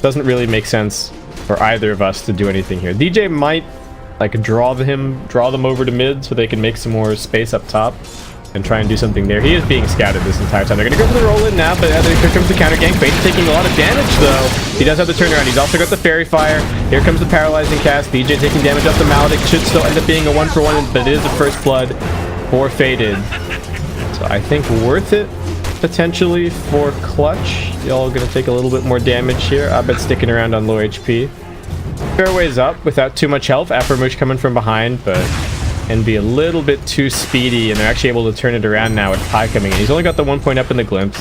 Doesn't really make sense for either of us to do anything here. DJ might like draw them over to mid so they can make some more space up top and try and do something there. He is being scouted this entire time. They're going to go for the roll in now, but here comes the counter gank. Fade's taking a lot of damage though. He does have the turnaround. He's also got the fairy fire. Here comes the paralyzing cast. DJ taking damage off the Maledict. Should still end up being a 1-for-1, but it is a first blood for Faded. So I think worth it potentially for clutch. Y'all going to take a little bit more damage here. I bet sticking around on low HP. Fairways up without too much health. Afromush coming from behind, but and be a little bit too speedy, and they're actually able to turn it around now with Pi coming in. He's only got the 1 point up in the glimpse,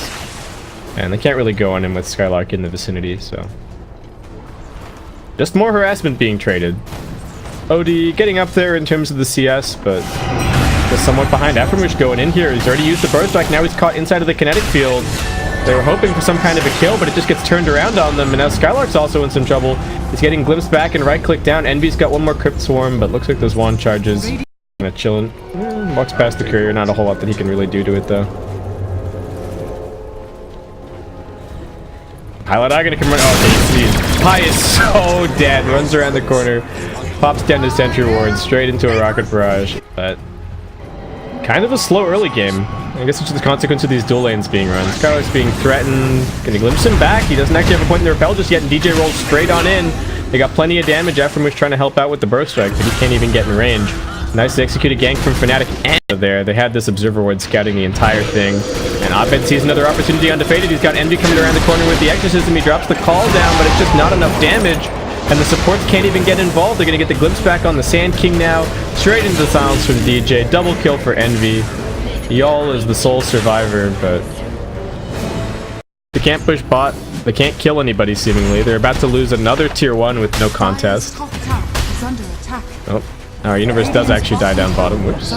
and they can't really go on him with Skylark in the vicinity, so just more harassment being traded. OD getting up there in terms of the CS, but just somewhat behind. Afromush going in here. He's already used the burst back. Now he's caught inside of the kinetic field. They were hoping for some kind of a kill, but it just gets turned around on them, and now Skylark's also in some trouble. He's getting glimpsed back and right-click down. Envy's got one more Crypt Swarm, but looks like those wand charges. Kinda chilling. Walks past the courier. Not a whole lot that he can really do to it, though. Thailad gonna come run. Oh, geez. Pi is so dead. Runs around the corner. Pops down to Sentry Ward. Straight into a Rocket Barrage. But kind of a slow early game. I guess it's just the consequence of these dual lanes being run. Skylark's being threatened. Can he glimpse him back? He doesn't actually have a point in the repel just yet, and DJ rolls straight on in. They got plenty of damage. Afromush trying to help out with the burst strike, but he can't even get in range. Nicely executed gank from Fnatic, and there they had this observer ward scouting the entire thing, and Abed sees another opportunity on Defeated. He's got Envy coming around the corner with the exorcism. He drops the call down, but it's just not enough damage, and the supports can't even get involved. They're gonna get the glimpse back on the Sand King now, straight into the silence from DJ. Double kill for Envy. Y'all is the sole survivor, but they can't push bot. They can't kill anybody seemingly. They're about to lose another tier 1 with no contest. Oh. Our Universe does actually die down bottom, whoops.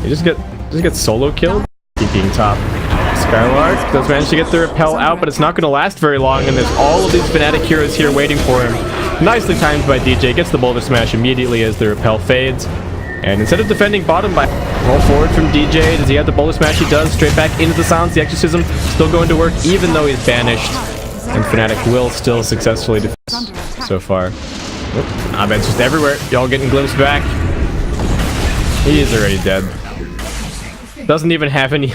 He just gets solo killed. Keep being top. Skylark does manage to get the repel out, but it's not going to last very long, and there's all of these Fnatic heroes here waiting for him. Nicely timed by DJ, gets the boulder smash immediately as the repel fades. And instead of defending bottom by roll forward from DJ, does he have the boulder smash? He does. Straight back into the silence. The exorcism still going to work, even though he's banished. And Fnatic will still successfully defend so far. Abed's just everywhere. Y'all getting glimpsed back. He is already dead. Doesn't even have any.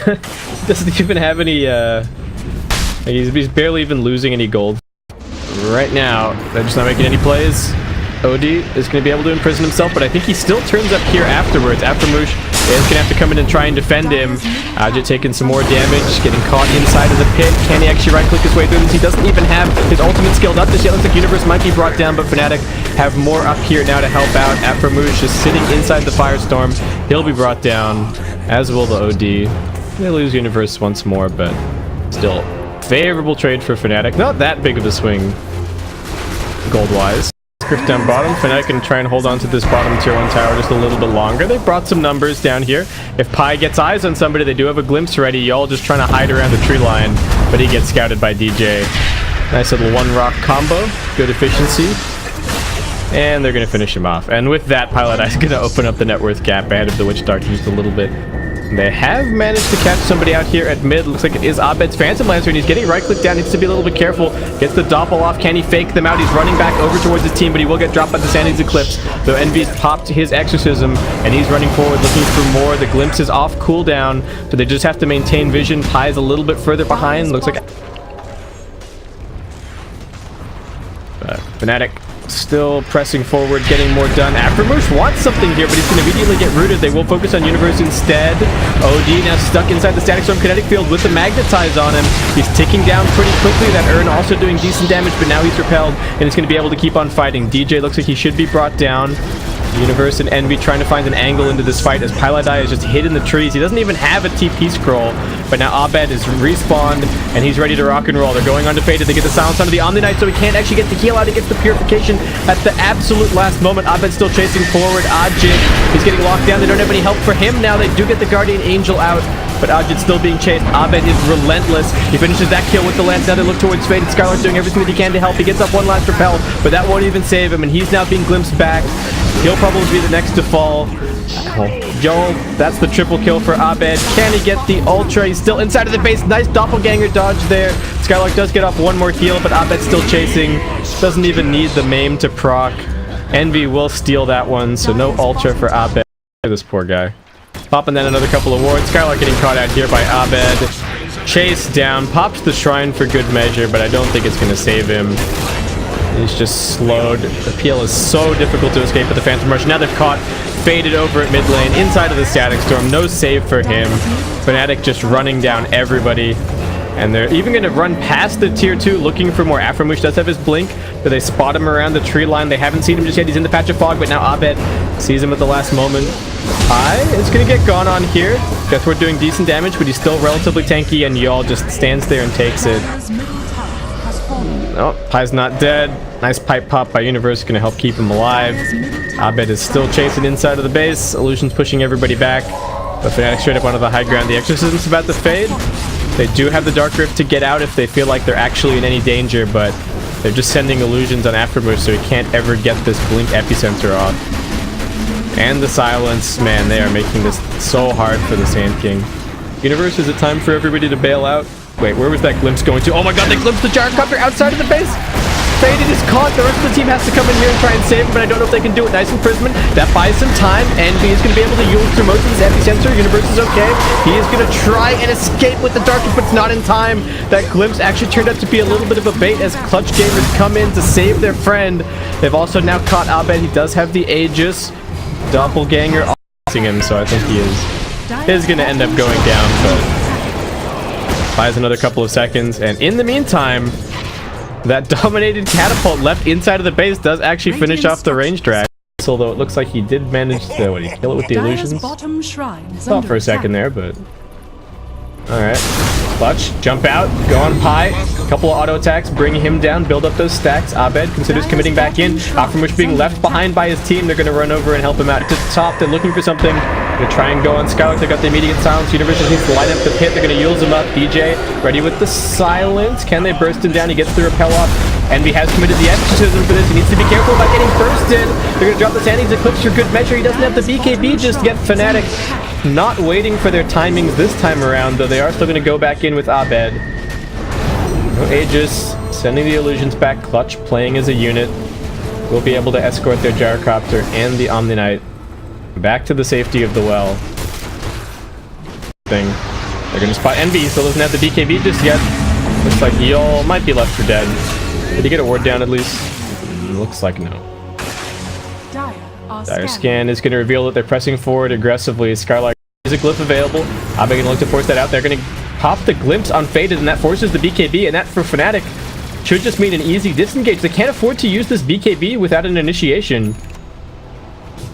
He's barely even losing any gold. Right now, they're just not making any plays. OD is going to be able to imprison himself, but I think he still turns up here afterwards. Afromush is going to have to come in and try and defend him. Ajit taking some more damage, getting caught inside of the pit. Can he actually right-click his way through this? He doesn't even have his ultimate skilled up just yet. Looks like Universe might be brought down, but Fnatic have more up here now to help out. Afromush is sitting inside the Firestorm. He'll be brought down, as will the OD. They lose Universe once more, but still favorable trade for Fnatic. Not that big of a swing gold-wise. Griff down bottom. Fnatic can try and hold on to this bottom tier 1 tower just a little bit longer. They brought some numbers down here. If Pi gets eyes on somebody, they do have a glimpse ready. Y'all just trying to hide around the tree line, but he gets scouted by DJ. Nice little 1 rock combo. Good efficiency. And they're going to finish him off. And with that, Pilot is going to open up the net worth gap ahead of the Witch Doctor just a little bit. They have managed to catch somebody out here at mid. Looks like it is Abed's Phantom Lancer, and he's getting right-click down. Needs to be a little bit careful. Gets the doppel off. Can he fake them out? He's running back over towards his team, but he will get dropped by the Sanding's Eclipse. Though Envy's popped his Exorcism, and he's running forward looking for more. The glimpse is off cooldown, so they just have to maintain vision. Pi's a little bit further behind. Looks like Fnatic still pressing forward, getting more done. Afromush wants something here, but he's going to immediately get rooted. They will focus on Universe instead. OD now stuck inside the Static Storm kinetic field with the Magnetize on him. He's ticking down pretty quickly. That Urn also doing decent damage, but now he's repelled, and he's going to be able to keep on fighting. DJ looks like he should be brought down. Universe and Envy trying to find an angle into this fight as Piladai is just hid in the trees. He doesn't even have a TP scroll, but now Abed is respawned and he's ready to rock and roll. They're going on to Faded. They get the silence onto the Omni Knight, so he can't actually get the heal out. He gets the purification at the absolute last moment. Abed's still chasing forward. Ajit, he's getting locked down. They don't have any help for him now. They do get the Guardian Angel out, but Ajit's still being chased. Abed is relentless. He finishes that kill with the lance. Now they look towards Faded. Skylark's doing everything that he can to help. He gets up one last repel, but that won't even save him, and he's now being glimpsed back. He'll probably be the next to fall. Joel, that's the triple kill for Abed. Can he get the ultra? He's still inside of the base. Nice doppelganger dodge there. Skylark does get off one more heal, but Abed's still chasing. Doesn't even need the maim to proc. Envy will steal that one, so no ultra for Abed. This poor guy. Popping then another couple of wards. Skylark getting caught out here by Abed. Chase down. Pops the shrine for good measure, but I don't think it's going to save him. He's just slowed. The peel is so difficult to escape with the Phantom Rush. Now they're caught. Faded over at mid lane. Inside of the Static Storm. No save for him. Fnatic just running down everybody. And they're even going to run past the tier 2 looking for more. Aframush does have his blink, but they spot him around the tree line. They haven't seen him just yet. He's in the patch of fog, but now Abed sees him at the last moment. It's going to get gone on here. Deathward doing decent damage, but he's still relatively tanky, and Y'all just stands there and takes it. Oh, Pai's not dead. Nice pipe pop by Universe, going to help keep him alive. Abed is still chasing inside of the base. Illusion's pushing everybody back, but Fnatic straight up onto the high ground. The Exorcism's about to fade. They do have the Dark Rift to get out if they feel like they're actually in any danger, but they're just sending illusions on Afterburst so he can't ever get this Blink Epicenter off. And the silence, man, they are making this so hard for the Sand King. Universe, is it time for everybody to bail out? Wait, where was that glimpse going to? Oh my god, they glimpsed the Gyrocopter outside of the base! Faded is caught. The rest of the team has to come in here and try and save him, but I don't know if they can do it. Nice imprisonment. That buys some time. Envy is going to be able to use through most of his epicenter. Universe is okay. He is going to try and escape with the darkness, but it's not in time. That glimpse actually turned out to be a little bit of a bait as Clutch Gamers come in to save their friend. They've also now caught Abed. He does have the Aegis. Doppelganger offing him, so I think he is going to end up going down, but buys another couple of seconds. And in the meantime, that dominated catapult left inside of the base does actually finish off the range drag. Although it looks like he did manage to kill it with the illusions. Thought for a second there, but alright. Clutch, jump out, go on Pi. Couple of auto attacks, bring him down, build up those stacks. Abed considers committing back in. Aframush being left behind by his team. They're going to run over and help him out to the top. They're looking for something. Gonna try and go on Skylark. They got the immediate silence. Universe just needs to light up the pit. They're gonna use him up. DJ ready with the silence. Can they burst him down? He gets the repel off. Envy has committed the exorcism for this. He needs to be careful about getting bursted. They're gonna drop the Sandings Eclipse for good measure. He doesn't have the BKB just yet. Fnatic not waiting for their timings this time around, though they are still gonna go back in with Abed. No Aegis. Sending the illusions back. Clutch playing as a unit. Will be able to escort their Gyrocopter and the Omni Knight back to the safety of the well. They're gonna spot Envy. He still doesn't have the BKB just yet. Looks like Y'all might be left for dead. Did he get a ward down at least? Looks like no. Dire Scan is gonna reveal that they're pressing forward aggressively. Skylark is a glyph available. Abed gonna look to force that out. They're gonna pop the glimpse on Faded, and that forces the BKB, and that for Fnatic should just mean an easy disengage. They can't afford to use this BKB without an initiation.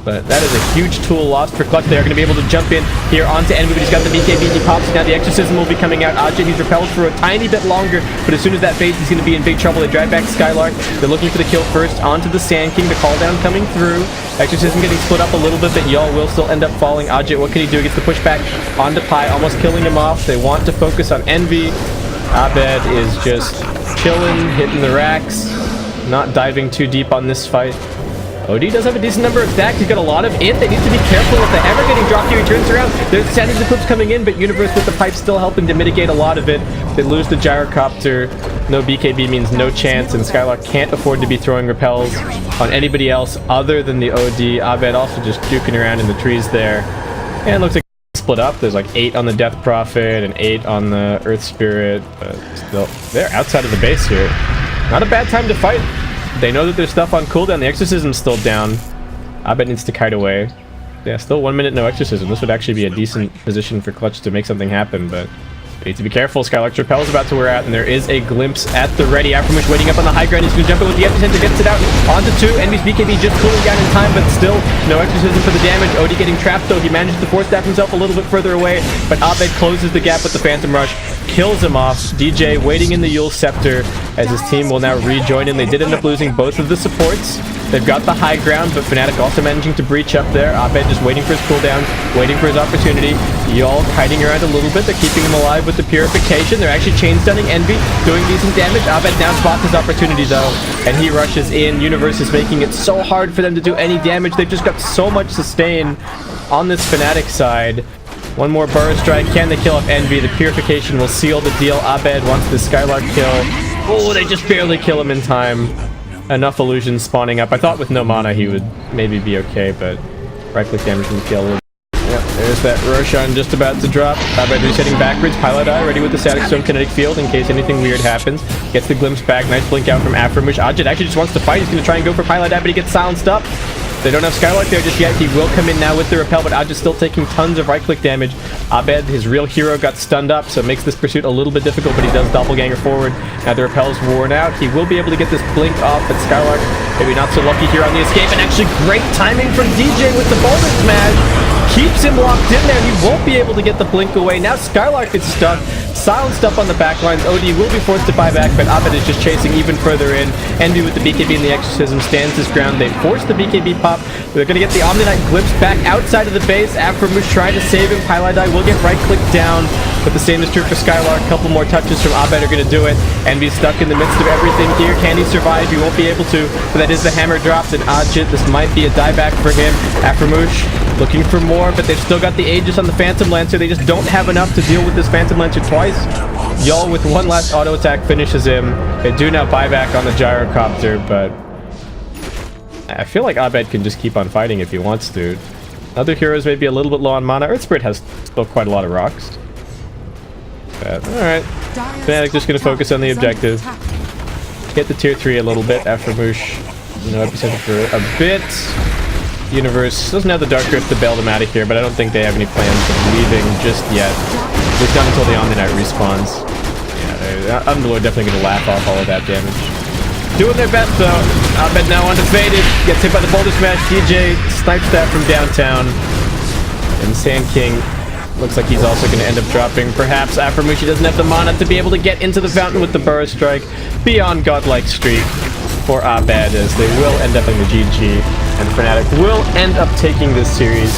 But that is a huge tool lost for Clutch. They're going to be able to jump in here onto Envy, but he's got the BKB. He pops it. Now the Exorcism will be coming out. Ajit, he's repelled for a tiny bit longer, but as soon as that fades, he's going to be in big trouble. They drag back Skylark. They're looking for the kill first onto the Sand King. The call down coming through. Exorcism getting split up a little bit, but Y'all will still end up falling. Ajit, what can he do? He gets the pushback onto Pi, almost killing him off. They want to focus on Envy. Abed is just chilling, hitting the racks, not diving too deep on this fight. OD does have a decent number of stacks. He's got a lot of it. They need to be careful if the hammer getting dropped here. He turns around. There's Sandings Eclipse coming in, but Universe with the pipe still helping to mitigate a lot of it. They lose the Gyrocopter. No BKB means no chance, and Skylark can't afford to be throwing repels on anybody else other than the OD. Abed also just juking around in the trees there. And it looks like split up. There's like 8 on the Death Prophet and 8 on the Earth Spirit, but still, they're outside of the base here. Not a bad time to fight. They know that there's stuff on cooldown. The Exorcism's still down. Abed needs to kite away. Yeah, still 1 minute, no Exorcism. This would actually be a decent position for Clutch to make something happen, but they need to be careful. Skylark's repel is about to wear out, and there is a glimpse at the ready. Aframush waiting up on the high ground. He's going to jump in with the epicenter, gets it out onto 2. Envy's BKB just cooling down in time, but still no Exorcism for the damage. Odie getting trapped, though. He manages to force staff himself a little bit further away, but Abed closes the gap with the Phantom Rush. kills him off. DJ waiting in the Yule Scepter as his team will now rejoin in. They did end up losing both of the supports. They've got the high ground, but Fnatic also managing to breach up there. Abed just waiting for his cooldown, waiting for his opportunity. Y'all hiding around a little bit. They're keeping him alive with the purification. They're actually chain stunning Envy, doing decent damage. Abed now spots his opportunity though, and he rushes in. Universe is making it so hard for them to do any damage. They've just got so much sustain on this Fnatic side. One more burst strike. Can they kill off Envy? The purification will seal the deal. Abed wants the Skylark kill. Oh, they just barely kill him in time. Enough illusions spawning up. I thought with no mana he would maybe be okay, but right-click damage from the kill. Yep, there's that Roshan just about to drop. Abed resetting backwards. Pilot Eye ready with the Static Storm Kinetic Field in case anything weird happens. Gets the glimpse back. Nice blink out from Aframush. Ajit actually just wants to fight. He's going to try and go for Pilot Eye, but he gets silenced up. They don't have Skylark there just yet. He will come in now with the repel, but Ajit's still taking tons of right-click damage. Abed, his real hero, got stunned up, so it makes this pursuit a little bit difficult, but he does doppelganger forward. Now the repel's worn out. He will be able to get this blink off, but Skylark maybe not so lucky here on the escape, and actually great timing from DJ with the boulder smash. Keeps him locked in there. He won't be able to get the blink away. Now Skylark is stuck, silenced up on the backlines. OD will be forced to buy back, but Abed is just chasing even further in. Envy with the BKB and the Exorcism stands his ground. They force the BKB pop. They're going to get the Omni-Knight glimpse back outside of the base. Aframush trying to save him. Pylai will get right-click down, but the same is true for Skylark. A couple more touches from Abed are going to do it. Envy's stuck in the midst of everything here. Can he survive? He won't be able to, but that is the hammer drops, and Ajit, this might be a dieback for him. Aframush looking for more, but they've still got the Aegis on the Phantom Lancer. They just don't have enough to deal with this Phantom Lancer twice. Y'all with one last auto attack finishes him. They do now buy back on the Gyrocopter, but I feel like Abed can just keep on fighting if he wants to. Other heroes may be a little bit low on mana. Earth Spirit has still quite a lot of rocks. But, alright. Fnatic just going to focus on the objective. Get the tier 3 a little bit. Aframush, epicenter for a bit. Universe doesn't have the Dark Rift to bail them out of here, but I don't think they have any plans of leaving just yet. At least not until the Omni-Knight respawns. Yeah, Underlord definitely going to laugh off all of that damage. Doing their best though. Abed now undefeated. Gets hit by the Boulder Smash. DJ snipes that from downtown. And Sand King looks like he's also going to end up dropping. Perhaps Aframushi doesn't have the mana to be able to get into the fountain with the Burrow Strike. Beyond godlike streak for Abed, as they will end up in the GG. And Fnatic will end up taking this series